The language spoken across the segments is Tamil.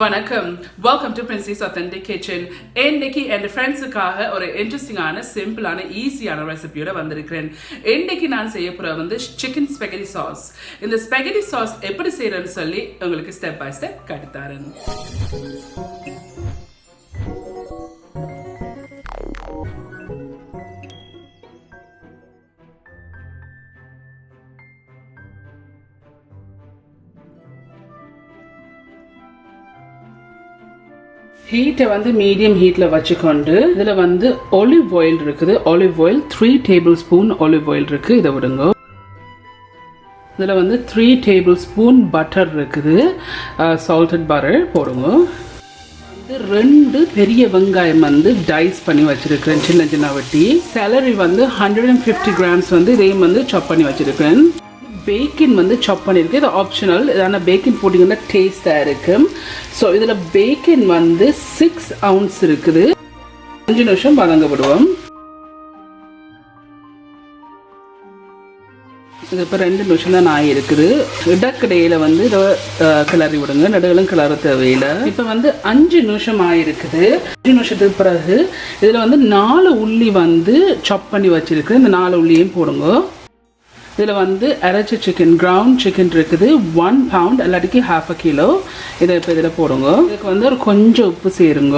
வணக்கம். Welcome to Princy's Authentic Kitchen. இன்னைக்கு என் ஃப்ரெண்ட்ஸுக்காக ஒரு இன்ட்ரெஸ்டிங்கான சிம்பிளான ஈஸியான ரெசிபியோட வந்திருக்கிறேன். இன்னைக்கு நான் செய்ய போற சிக்கன் ஸ்பெகட்டி சாஸ். இந்த ஸ்பெகட்டி சாஸ் எப்படி செய்யறதுன்னு சொல்லி உங்களுக்கு ஸ்டெப் பை ஸ்டெப் காட்டித்தரேன். ஹீட்டை மீடியம் ஹீட்டில் வச்சுக்கொண்டு இதில் ஒலிவ் ஆயில் இருக்குது. Olive oil 3 table spoon olive oil இருக்குது. இதை விடுங்க. இதில் 3 டேபிள் ஸ்பூன் பட்டர் இருக்குது. சால்டட் பட்டர் போடுங்க. 2 பெரிய வெங்காயம் டைஸ் பண்ணி வச்சிருக்கிறேன், சின்ன சின்ன வட்டி. சேலரி 150 கிராம்ஸ் இதையும் சாப் பண்ணி வச்சிருக்கிறேன். பேக்கின் சாப் பண்ணியிருக்கு. இது ஆப்ஷனல். ஆனால் பேக்கின் போட்டிங்கன்னா டேஸ்டாக இருக்கும். ஸோ இதில் பேக்கின் 6 ounce இருக்குது. 5 நிமிஷம் வதங்க விடுவோம். இது இப்போ 2 நிமிஷம் தான் ஆகிருக்குது. இடக்கடையில் இதை கிளறி விடுங்க. நடுகளும் கிளற தேவையில்லை. இப்போ 5 நிமிஷம் ஆகிருக்குது. 5 நிமிஷத்துக்கு பிறகு இதில் 4 உள்ளி சாப் பண்ணி வச்சிருக்கு. இந்த 4 உள்ளியும் போடுங்க. இதில் அரைச்ச சிக்கன், கிரவுண்ட் சிக்கன் இருக்குது. 1 pound, இல்லாட்டிக்கு 1/2 kilo. இதை இப்போ இதில் போடுங்க. இதுக்கு ஒரு கொஞ்சம் உப்பு சேருங்க.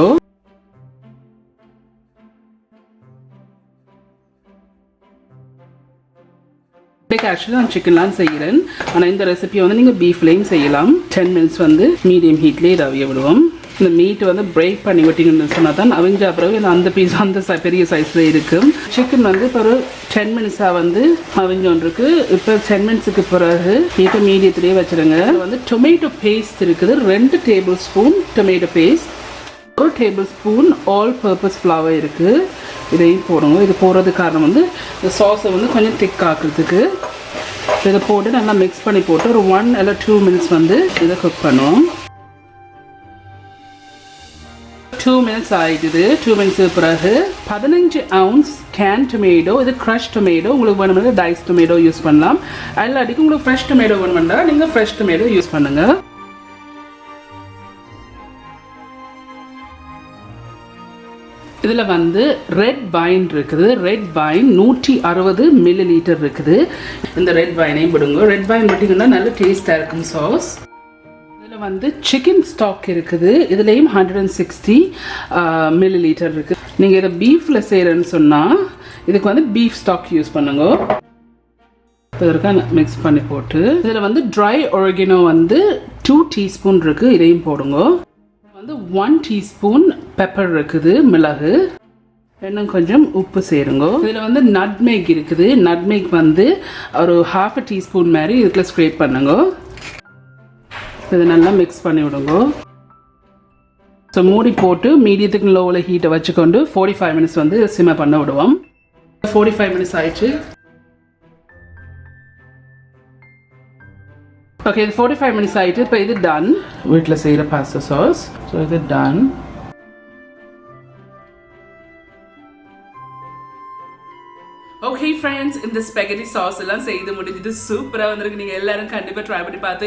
ஆக்சுவலி நான் சிக்கன்லாம் செய்கிறேன். ஆனால் இந்த ரெசிபியை நீங்கள் பீஃப்லேயும் செய்யலாம். 10 minutes மீடியம் ஹீட்லேயே இதை அவிய விடுவோம். இந்த மீட் பிரேக் பண்ணி விட்டிங்கன்னு சொன்னால் தான் அவிஞ்ச பிறகு அந்த பீஸ் பெரிய சைஸில் இருக்கும். சிக்கன் இப்போ ஒரு 10 minutes-ஆக அவிஞ்சோன்றிருக்கு. இப்போ 10 minutes-க்கு பிறகு இப்போ மீடியத்திலேயே வச்சுருங்க. டொமேட்டோ பேஸ்ட் இருக்குது. 2 tablespoon tomato paste, 1 tablespoon all purpose flour இருக்குது. இதையும் போடுங்க. இது போடுறது காரணம் இந்த சாஸை கொஞ்சம் திக் ஆக்குறதுக்கு. இதை போட்டு நல்லா மிக்ஸ் பண்ணி போட்டு ஒரு 1 இல்லை 2 minutes இதை குக் பண்ணுவோம். 2 minutes ஆகிடுது. 2 minutes பிறகு 15 ounce கேன் டொமேட்டோ. இது க்ரஷ் டொமேட்டோ. உங்களுக்கு வேணும்னா டைஸ் டொமேட்டோ யூஸ் பண்ணலாம். இல்லாட்டிக்கு உங்களுக்கு ஃப்ரெஷ் டொமேட்டோ வேணும்னா நீங்கள் ஃப்ரெஷ் டொமேட்டோ யூஸ் பண்ணுங்க. இதில் ரெட் வைன் இருக்குது. ரெட் வைன் 160 ml இருக்குது. இந்த ரெட் வைனையும் விடுங்க. ரெட் வைன் விட்டிங்கன்னா நல்ல டேஸ்டாக இருக்கும் சாஸ். இதில் சிக்கன் ஸ்டாக் இருக்குது. இதுலேயும் 160 ml இருக்குது. நீங்கள் இதை பீஃபில் செய்கிறேன்னு சொன்னால் இதுக்கு பீஃப் ஸ்டாக் யூஸ் பண்ணுங்க. இதற்காக மிக்ஸ் பண்ணி போட்டு இதில் ட்ரை ஒரிகனோ 2 டீஸ்பூன் இருக்குது. இதையும் போடுங்க. 1 டீஸ்பூன் பெப்பர் இருக்குது, மிளகு. இன்னும் கொஞ்சம் உப்பு சேருங்க. இதில் நட்மேக் இருக்குது. நட்மேக் ஒரு 1/2 டீஸ்பூன் மாதிரி இதுக்குள்ள ஸ்க்ரேப் பண்ணுங்க. இதை நல்லா மிக்ஸ் பண்ணி விடுங்க. ஸோ மூடி போட்டு மீடியத்துக்கு லோவில் ஹீட்டை வச்சுக்கொண்டு 45 minutes சிம்மை பண்ண விடுவோம். 45 minutes ஆயிடுச்சு. ஓகே, இது 45 minutes ஆகிட்டு. இப்போ இது டன். வீட்டில் செய்கிற பாஸ்தா சாஸ். ஸோ இது டன். ஓகே ஃப்ரெண்ட்ஸ், இந்த ஸ்பெகட்டி சாஸ் எல்லாம் செய்து முடிஞ்சிட்டு சூப்பராக வந்திருக்கு. நீங்கள் எல்லாரும் கண்டிப்பாக ட்ரை பண்ணி பார்த்து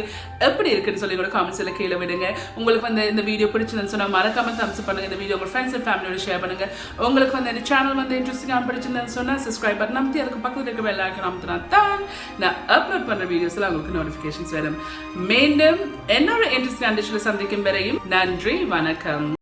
எப்படி இருக்குன்னு சொல்லி கூட காமெண்ட்ஸில் கீழே விடுங்க. உங்களுக்கு இந்த வீடியோ பிடிச்சிருந்துன்னு சொன்னால் மறக்காமல் தம்ஸ் பண்ணுங்கள். இந்த வீடியோ உங்கள் ஃப்ரெண்ட்ஸ் அண்ட் ஃபேமிலியோட ஷேர் பண்ணுங்கள். உங்களுக்கு இந்த சேனல் இன்ட்ரெஸ்டிங்காக பிடிச்சிருந்தேன்னு சொன்னால் சப்ஸ்கிரைப் பண்ணி அமைத்தி அதுக்கு பக்கத்தில் இருக்க பெல் ஐகான் அமுத்தினா தான் நான் அப்லோட் பண்ணுற வீடியோஸில் உங்களுக்கு நோட்டிஃபிகேஷன்ஸ் வரும். மீண்டும் என்னோட இன்ட்ரெஸ்டிங் டிஷ்ஷில் சந்திக்கும் வரையும் நன்றி, வணக்கம்.